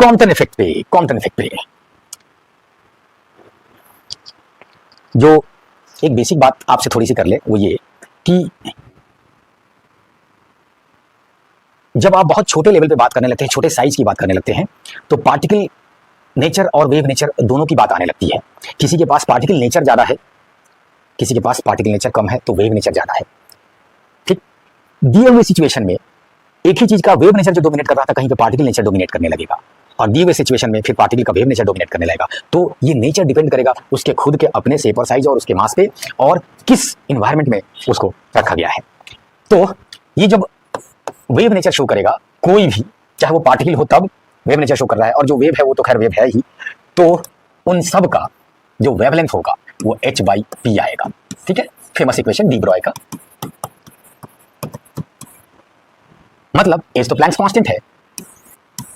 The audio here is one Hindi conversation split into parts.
कॉम्पटन इफेक्ट पे जो एक बेसिक बात आपसे थोड़ी सी कर ले, वो ये कि जब आप बहुत छोटे लेवल पे बात करने लगते हैं, छोटे साइज की बात करने लगते हैं, तो पार्टिकल नेचर और वेव नेचर दोनों की बात आने लगती है। किसी के पास पार्टिकल नेचर ज्यादा है, किसी के पास पार्टिकल नेचर कम है, तो वेव नेचर ज्यादा है। ठीक, दिए हुए सिचुएशन में एक ही चीज का वेव नेचर जो डोमिनेट कर रहा था, कहीं पे पार्टिकल नेचर डोमिनेट करने लगेगा, और दिए हुए सिचुएशन में फिर पार्टिकल का वेव नेचर डोमिनेट करने लगेगा। तो ये नेचर डिपेंड करेगा उसके खुद के अपने शेप और साइज और उसके मास पे, और किस इन्वायरमेंट में उसको रखा गया है। तो ये जब वेव नेचर शो करेगा कोई भी, चाहे वो पार्टिकल हो तब वेव नेचर शो कर रहा है, और जो वेव है वो तो खैर वेव है ही, तो उन सब का जो वेवलेंथ होगा वो h/p आएगा। ठीक है, फेमस इक्वेशन डी ब्रॉय का। मतलब एच तो प्लैंक्स कांस्टेंट है,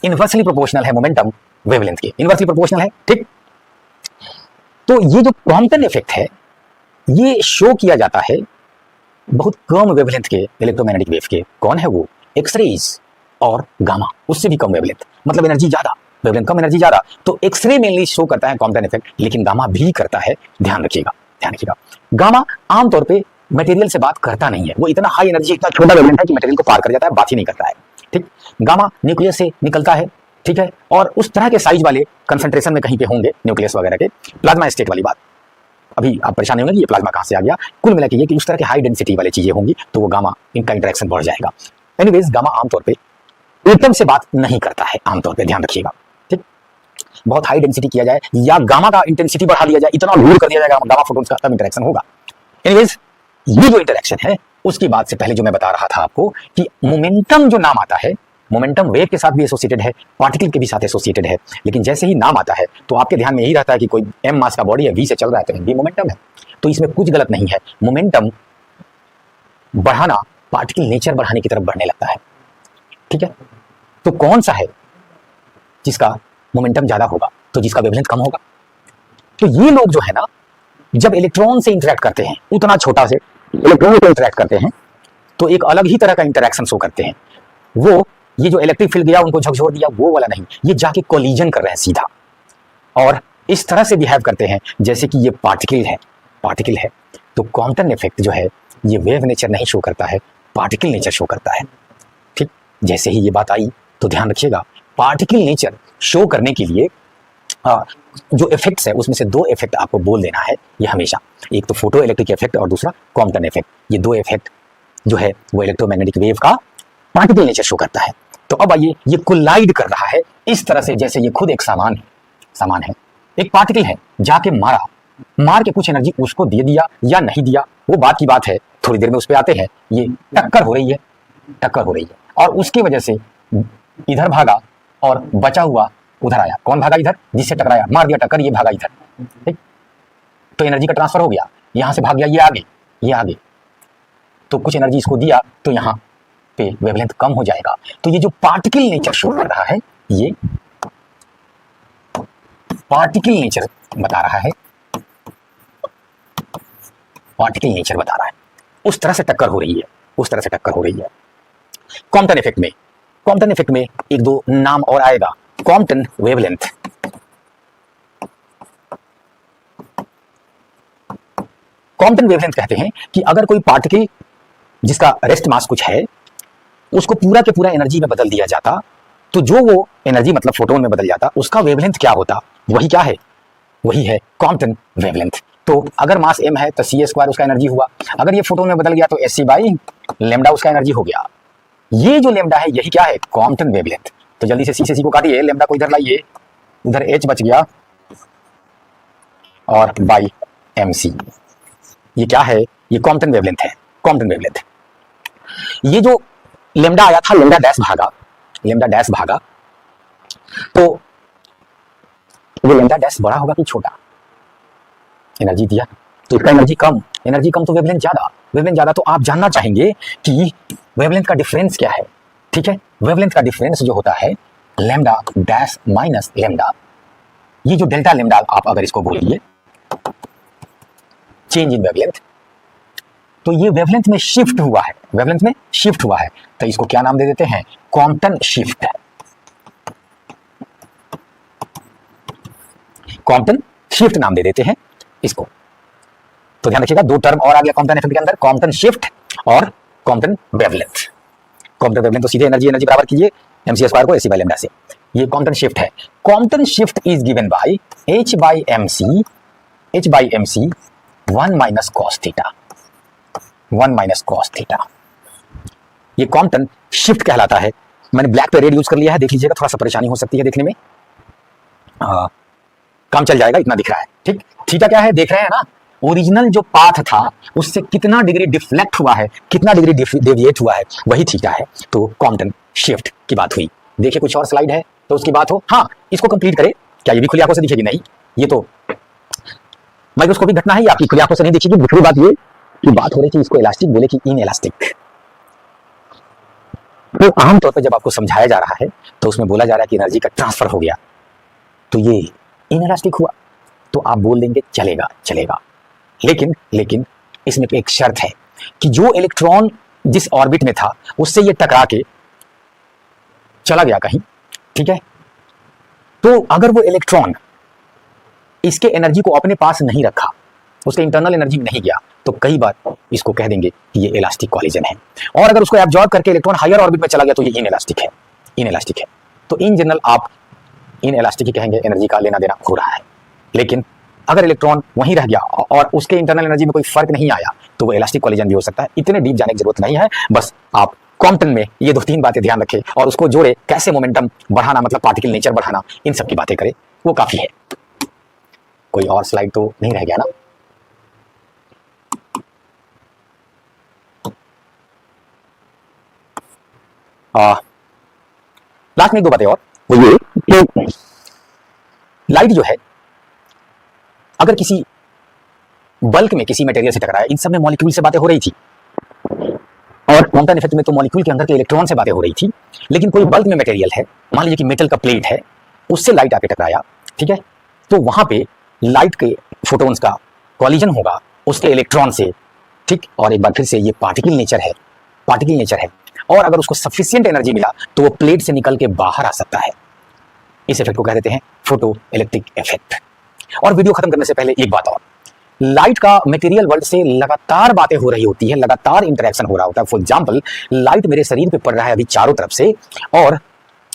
इनवर्सली प्रोपोर्शनल है मोमेंटम वेवलेंथ के, इनवर्सली प्रोपोर्शनल है। ठीक, तो ये जो कॉम्पटन इफेक्ट है ये शो किया जाता है बहुत कम वेवलेंथ के इलेक्ट्रोमैग्नेटिक वेव के। कौन है वो? एक्सरेज और गामा, उससे भी कम वेवलेंथ, मतलब एनर्जी ज्यादा, वेवलेंथ कम एनर्जी ज्यादा। तो एक्सरे मेनली शो करता है कॉम्पटन इफेक्ट, लेकिन गामा भी करता है। ध्यान रखिएगा। गामा आमतौर पे मटेरियल से बात करता नहीं है, वो इतना हाई एनर्जी, इतना छोटा वेवलेंथ है कि मटेरियल को पार कर जाता है, बात ही नहीं करता है। ठीक, गामा न्यूक्लियस से निकलता है, ठीक है, और उस तरह के साइज वाले कंसंट्रेशन में कहीं पे होंगे न्यूक्लियस वगैरह के। प्लाज्मा स्टेट वाली बात, अभी आप परेशान होंगे कि ये प्लाज्मा कहां से आ गया। कुल मिला के ये कि उस तरह के हाई डेंसिटी वाली चीजें होंगी, तो वो गामा, इनका इंटरेक्शन बढ़ जाएगा। एनीवेज, गामा आमतौर पे एटम से बात नहीं करता है आमतौर पे, ध्यान रखिएगा। ठीक, बहुत हाई डेंसिटी किया जाए या गामा का इंटेंसिटी बढ़ा दिया जाए, इतना लोड कर दिया जाएगा गामा फोटॉन्स का, तब इंटरेक्शन होगा। एनीवेज, ये जो इंटरेक्शन है उसकी बात से पहले जो मैं बता रहा था आपको कि मोमेंटम जो नाम आता है, मोमेंटम वेव के साथ भी एसोसिएटेड है, पार्टिकल के भी साथ एसोसिएटेड है, लेकिन जैसे ही नाम आता है तो आपके ध्यान में यही रहता है कि कोई m मास का बॉडी है, v से चल रहा है, तो v मोमेंटम है। तो इसमें कुछ गलत नहीं है, मोमेंटम बढ़ाना पार्टिकल नेचर बढ़ाने की तरफ बढ़ने लगता है। ठीक है, तो कौन सा है जिसका मोमेंटम ज्यादा होगा? तो जिसका वेवलेंथ कम होगा। तो ये लोग जो है ना, जब इलेक्ट्रॉन से इंटरेक्ट करते हैं, उतना छोटा से इलेक्ट्रॉन से इंटरेक्ट करते हैं, तो एक अलग ही तरह का इंटरेक्शन शो करते हैं। वो ये जो इलेक्ट्रिक फील्ड गया उनको झकझोर दिया, वो वाला नहीं, ये जाके कोलिजन कर रहे हैं सीधा, और इस तरह से बिहेव करते हैं जैसे कि ये पार्टिकल है। तो कॉम्पटन इफेक्ट जो है ये वेव नेचर नहीं शो करता है, पार्टिकल नेचर शो करता है। ठीक, जैसे ही ये बात आई तो ध्यान रखिएगा, पार्टिकल नेचर शो करने के लिए जो इफेक्ट्स है उसमें से दो इफेक्ट आपको बोल देना है ये हमेशा। एक तो फोटो इलेक्ट्रिक इफेक्ट और दूसरा कॉम्पटन इफेक्ट। ये दो इफेक्ट जो है वो इलेक्ट्रोमैग्नेटिक वेव का पार्टिकल नेचर शो करता है। तो अब आइए, ये कोलाइड कर रहा है इस तरह से जैसे ये खुद एक सामान है। एक पार्टिकल है, जाके मार के कुछ एनर्जी उसको दे दिया या नहीं दिया, वो बात की बात है, थोड़ी देर में उस पर आते हैं। ये टक्कर हो रही है और उसकी वजह से इधर भागा और बचा हुआ उधर आया। कौन भागा? इधर, जिससे टकराया, मार दिया टक्कर, ये भागा इधर। ठीक, तो एनर्जी का ट्रांसफर हो गया, यहां से भाग गया ये आगे, तो कुछ एनर्जी इसको दिया, तो यहां पे वेवलेंथ कम हो जाएगा। तो ये जो पार्टिकल नेचर शो कर रहा है, ये पार्टिकल नेचर बता रहा है, उस तरह से टक्कर हो रही है। कॉम्पटन इफेक्ट में एक दो नाम और आएगा। कॉम्पटन वेवलेंथ, कहते हैं कि अगर कोई पार्टिकल जिसका रेस्ट मास कुछ है उसको पूरा के पूरा एनर्जी में बदल दिया जाता, तो जो वो एनर्जी मतलब फोटोन में बदल जाता, उसका वेवलेंथ क्या होता? वही है कॉम्पटन वेवलेंथ। तो अगर मास m है तो c² उसका एनर्जी हुआ, अगर ये फोटोन में बदल गया तो sc/λ उसका एनर्जी हो गया। ये जो लैम्डा है यही क्या है? Compton wavelength. तो जल्दी से c से c को काटिए, लैम्डा को इधर लाइए, उधर h बच गया और बाई mc। ये क्या है? ये कॉम्पटन वेवलेंथ है, ये जो लैम्डा आया था, लैम्डा डैश भागा, तो वो लैम्डा डैश बड़ा होगा कि छोटा? एनर्जी दिया तो इसका एनर्जी कम तो वेवलेंथ ज्यादा। तो आप जानना चाहेंगे कि वेवलेंथ का डिफरेंस क्या है। ठीक है, वेवलेंथ का डिफरेंस जो होता है लैम्डा डैश माइनस लैम्डा, ये जो डेल्टा लैम्डा आप अगर इसको बोलिए चेंज इन वेवलेंथ, तो ये वेवलेंथ में शिफ्ट हुआ है, तो इसको क्या नाम दे देते हैं? Compton shift. कॉम्पटन शिफ्ट नाम दे देते हैं इसको। तो ध्यान रखिएगा, दो टर्म और आ गया कॉम्पटन इफेक्ट के अंदर, कॉम्पटन शिफ्ट और कॉम्पटन वेवलेंथ। कॉम्पटन वेवलेंथ तो सीधे एनर्जी बराबर कीजिए mc स्क्वायर को ac बाय लैम्डा से। ये कॉम्पटन शिफ्ट है। Compton shift is given by h by mc 1 minus cos theta, 1 minus cos theta. ये कॉम्पटन शिफ्ट कहलाता है। मैंने ब्लैक पे रेड यूज कर लिया है, देख लीजिएगा, थोड़ा सा परेशानी हो सकती है देखने में, काम चल जाएगा, इतना दिख रहा है, ठीक। थीटा क्या है देख रहे हैं ना, ओरिजिनल जो पाथ था उससे कितना डिग्री डिफ्लेक्ट हुआ है, कितना डिग्री डेविएट हुआ है, वही थीटा है। तो कॉम्पटन शिफ्ट की बात हुई। देखिए कुछ और स्लाइड है तो उसकी बात हो। हाँ, इसको कंप्लीट करें। क्या ये भी खुली आंखों से दिखेगी? नहीं, ये तो माइक्रोस्कोपिक घटना है, ये आपकी खुली आंखों से नहीं दिखेगी। दूसरी बात ये कि बात हो रही थी इसको इलास्टिक बोले कि इन इलास्टिक। तो आमतौर पर जब आपको समझाया जा रहा है तो उसमें बोला जा रहा है कि एनर्जी का ट्रांसफर हो गया, तो ये इनइलास्टिक हुआ, तो आप बोल देंगे चलेगा चलेगा। लेकिन इसमें एक शर्त है कि जो इलेक्ट्रॉन जिस ऑर्बिट में था उससे ये टकरा के चला गया कहीं, ठीक है, तो अगर वो इलेक्ट्रॉन इसके एनर्जी को अपने पास नहीं रखा, उसके इंटरनल एनर्जी में नहीं गया, तो कई बार इसको कह देंगे कि ये इलास्टिक कॉलिजन है। और अगर उसको एब्जॉर्ब करके इलेक्ट्रॉन हायर ऑर्बिट में चला गया तो ये इनइलास्टिक है, इनइलास्टिक है। तो इन जनरल आप इनइलास्टिक ही कहेंगे, एनर्जी का लेना देना हो रहा है। लेकिन अगर इलेक्ट्रॉन वहीं रह गया और उसके इंटरनल एनर्जी में कोई फर्क नहीं आया तो वो इलास्टिक कॉलिजन भी हो सकता है। इतने डीप जाने की जरूरत नहीं है, बस आप कॉम्पटन में ये 2-3 बातें ध्यान रखें और उसको जोड़े, कैसे मोमेंटम बढ़ाना, मतलब पार्टिकल नेचर बढ़ाना, इन सब की बातें करें, वो काफी है। कोई और स्लाइड तो नहीं रह गया ना? लास्ट में 1-2 बातें और, वो ये कि लाइट जो है अगर किसी बल्क में किसी मटेरियल से टकराया, इन सब में मॉलिक्यूल से बातें हो रही थी, और क्वांटम इफेक्ट में तो मॉलिक्यूल के अंदर के इलेक्ट्रॉन से बातें हो रही थी। लेकिन कोई बल्क में मटेरियल है, मान लीजिए कि मेटल का प्लेट है, उससे लाइट आके टकराया, ठीक है, तो वहां पे लाइट के फोटोन्स का कॉलिजन होगा उसके इलेक्ट्रॉन से, ठीक। और एक बार फिर से ये पार्टिकल नेचर है, पार्टिकल नेचर है, और अगर उसको सफिशिएंट एनर्जी मिला तो वो प्लेट से निकल के बाहर आ सकता है। इस इफेक्ट को कह देते हैं फोटो इलेक्ट्रिक इफेक्ट। और वीडियो खत्म करने से पहले एक बात और, लाइट का मटेरियल वर्ल्ड से लगातार बातें हो रही होती है, लगातार इंटरेक्शन हो रहा होता है। फॉर एग्जांपल, लाइट मेरे शरीर पे पड़ रहा है अभी चारों तरफ से, और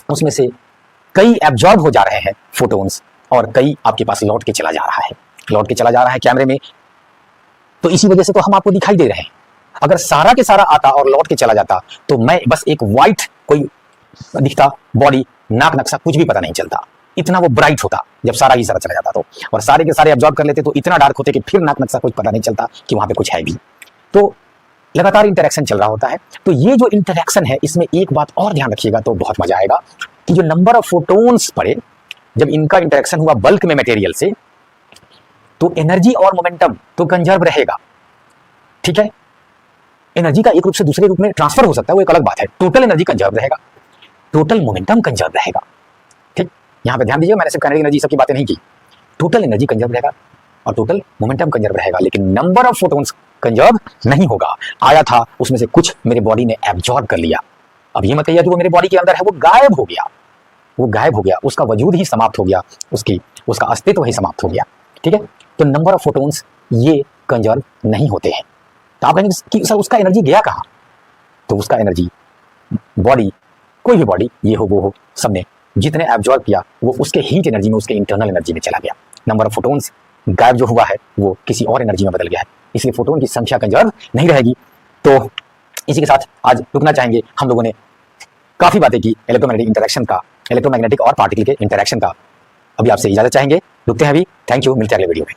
उसमें से कई एब्जॉर्ब हो जा रहे हैं फोटोन्स और कई आपके पास लौट के चला जा रहा है, लौट के चला जा रहा है कैमरे में। तो इसी वजह से तो हम आपको दिखाई दे रहे हैं। अगर सारा के सारा आता और लौट के चला जाता तो मैं बस एक व्हाइट कोई दिखता, बॉडी, नाक, नक्शा कुछ भी पता नहीं चलता, इतना वो ब्राइट होता जब सारा ही सारा चला जाता तो। और सारे के सारे एब्जॉर्ब कर लेते तो इतना डार्क होते कि फिर नाक नक्शा कुछ पता नहीं चलता कि वहां पे कुछ है भी। तो लगातार इंटरेक्शन चल रहा होता है। तो ये जो इंटरेक्शन है, इसमें एक बात और ध्यान रखिएगा तो बहुत मजा आएगा कि जो नंबर ऑफ फोटोन्स पड़े, जब इनका इंटरेक्शन हुआ बल्क में मटेरियल से, तो एनर्जी और मोमेंटम तो कंजर्व रहेगा, ठीक है। एनर्जी का एक रूप से दूसरे रूप में ट्रांसफर हो सकता है, वो एक अलग बात है। टोटल एनर्जी कंजर्व रहेगा, टोटल मोमेंटम कंजर्व रहेगा, ठीक। यहां पे ध्यान दीजिए, मैंने सिर्फ काइनेटिक एनर्जी सबकी बातें नहीं की। टोटल एनर्जी कंजर्व रहेगा और टोटल मोमेंटम कंजर्व रहेगा, लेकिन नंबर ऑफ फोटोन्स कंजर्व नहीं होगा। आया था, उसमें से कुछ मेरे बॉडी ने एब्जॉर्ब कर लिया। अब ये मत कहिए कि वो मेरे बॉडी के अंदर है, वो गायब हो गया, वो गायब हो गया, उसका वजूद ही समाप्त हो गया, उसका अस्तित्व ही समाप्त हो गया, ठीक है। तो नंबर ऑफ फोटोन्स ये कंजर्व नहीं होते हैं। तो आप कहेंगे कि सर उसका एनर्जी गया कहाँ? तो उसका एनर्जी बॉडी, कोई भी बॉडी, ये हो वो हो, सबने जितने एब्जॉर्ब किया वो उसके हीट एनर्जी में, उसके इंटरनल एनर्जी में चला गया। नंबर ऑफ फोटोन्स गायब जो हुआ है वो किसी और एनर्जी में बदल गया है, इसलिए फोटोन की संख्या कंजर्व नहीं रहेगी। तो इसी के साथ आज रुकना चाहेंगे। हम लोगों ने काफी बातें की इलेक्ट्रोमैग्नेटिक इंटरेक्शन का, इलेक्ट्रोमैग्नेटिक और पार्टिकल के इंटरेक्शन का। अभी आपसे इजाजत चाहेंगे, रुकते हैं अभी। थैंक यू, मिलते हैं अगले वीडियो में।